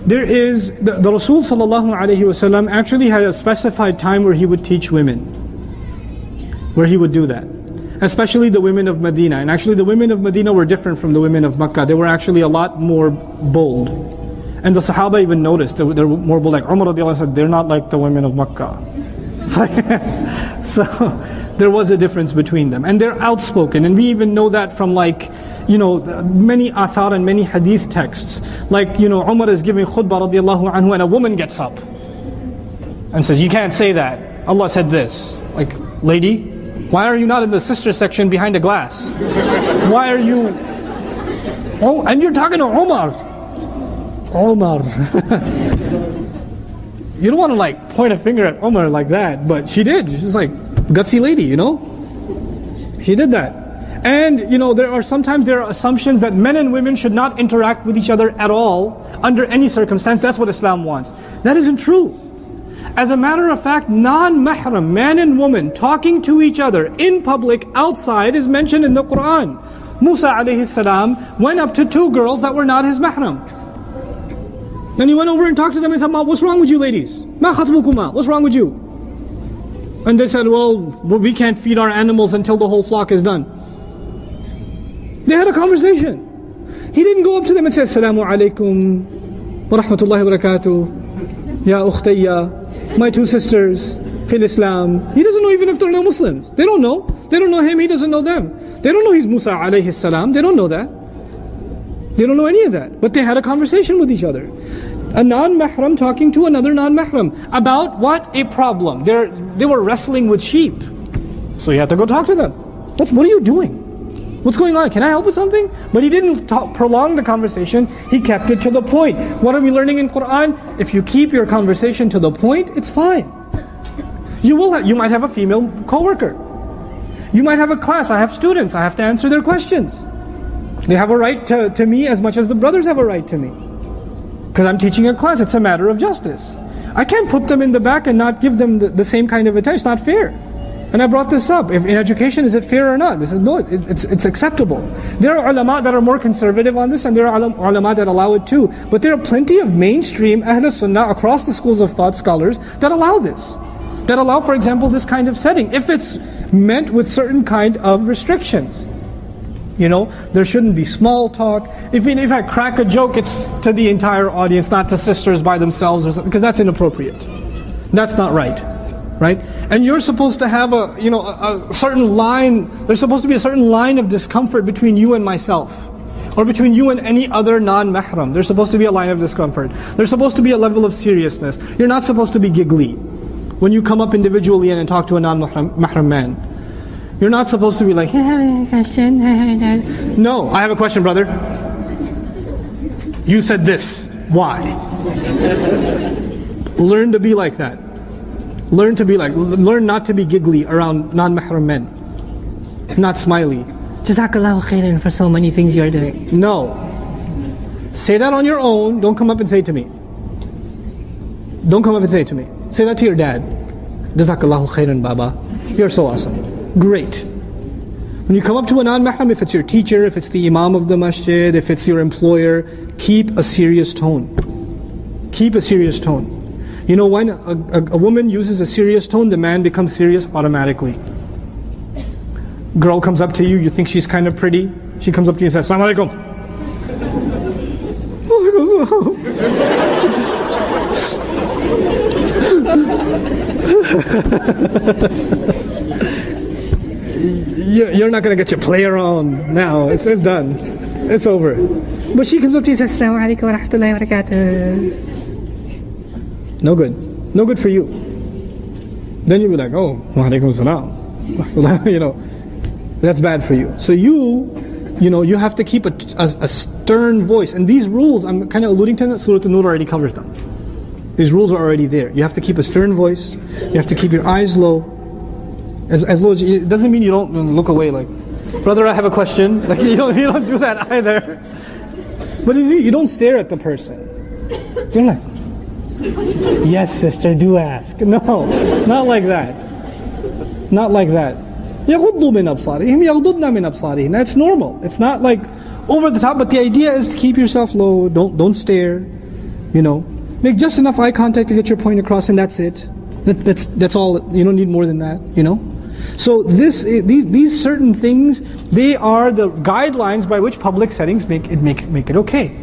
There is, the Rasul sallallahu alayhi wasallam actually had a specified time where he would teach women. Where he would do that. Especially the women of Medina. And actually the women of Medina were different from the women of Makkah. They were actually a lot more bold. And the Sahaba even noticed that they're more bold. Like Umar radiallahu anhu said, they're not like the women of Makkah. It's like, so there was a difference between them. And they're outspoken. And we even know that from like, many athar and many hadith texts. Like, Umar is giving khutbah radiallahu anhu and a woman gets up and says, you can't say that. Allah said this. Like, lady, why are you not in the sister section behind a glass? Why are you... Oh, and you're talking to Umar. You don't want to like point a finger at Umar like that, but she did. She's like, gutsy lady, She did that. And, there are assumptions that men and women should not interact with each other at all, under any circumstance. That's what Islam wants. That isn't true. As a matter of fact, non-mahram, man and woman, talking to each other in public, outside, is mentioned in the Quran. Musa alayhi salam went up to two girls that were not his mahram. Then he went over and talked to them and said, what's wrong with you ladies? Ma khatbukuma, what's wrong with you? And they said, well, we can't feed our animals until the whole flock is done. They had a conversation. He didn't go up to them and say, Assalamu alaikum wa rahmatullahi wa barakatuh, ya ukhtayya, my two sisters, fil Islam. He doesn't know even if they're not Muslims. They don't know. They don't know him, he doesn't know them. They don't know he's Musa alayhi salam. They don't know that. They don't know any of that. But they had a conversation with each other. A non-mahram talking to another non-mahram about what? A problem. They were wrestling with sheep. So you had to go talk to them. What are you doing? What's going on? Can I help with something? But he didn't prolong the conversation. He kept it to the point. What are we learning in Quran? If you keep your conversation to the point, it's fine. You might have a female co-worker. You might have a class. I have students. I have to answer their questions. They have a right to me as much as the brothers have a right to me. Because I'm teaching a class. It's a matter of justice. I can't put them in the back and not give them the same kind of attention. It's not fair. And I brought this up. If in education, is it fair or not? This is no. It's acceptable. There are ulama that are more conservative on this, and there are ulama that allow it too. But there are plenty of mainstream Ahl Sunnah across the schools of thought scholars that allow this. That allow, for example, this kind of setting. If it's meant with certain kind of restrictions. There shouldn't be small talk. If I crack a joke, it's to the entire audience, not to sisters by themselves or something, because that's inappropriate. That's not right. Right? And you're supposed to have a certain line, there's supposed to be a certain line of discomfort between you and myself. Or between you and any other non-mahram. There's supposed to be a line of discomfort. There's supposed to be a level of seriousness. You're not supposed to be giggly when you come up individually and talk to a non-mahram man. You're not supposed to be like, no, I have a question, brother. You said this. Why? Learn to be like that. Learn not to be giggly around non-mahram men. Not smiley. Jazakallahu khairan for so many things you're doing. No. Say that on your own. Don't come up and say it to me. Don't come up and say it to me. Say that to your dad. Jazakallahu khairan, Baba. You're so awesome. Great. When you come up to a non-mahram, if it's your teacher, if it's the imam of the masjid, if it's your employer, keep a serious tone. Keep a serious tone. When a woman uses a serious tone, the man becomes serious automatically. Girl comes up to you, you think she's kind of pretty. She comes up to you and says, Assalamu alaikum. You're not going to get your play around now. It's done. It's over. But she comes up to you and says, Assalamu alaikum wa rahmatullahi wa barakatuh. No good. No good for you. Then you'll be like, oh, wa alaikum salam. That's bad for you. So you have to keep a stern voice. And these rules, I'm kind of alluding to, Surah An-Nur already covers them. These rules are already there. You have to keep a stern voice. You have to keep your eyes low. As low as it doesn't mean you don't look away like, brother, I have a question. Like you don't do that either. But if you don't stare at the person. You're like, yes, sister, do ask. No, not like that. Not like that. يَغُضُّ مِنْ أَبْصَارِهِمْ يَغْضُضْنَ مِنْ أَبْصَارِهِمْ. That's normal. It's not like over the top, but the idea is to keep yourself low. Don't stare. You know, make just enough eye contact to get your point across, and that's it. That's all. You don't need more than that. You know. So these certain things, they are the guidelines by which public settings make it okay.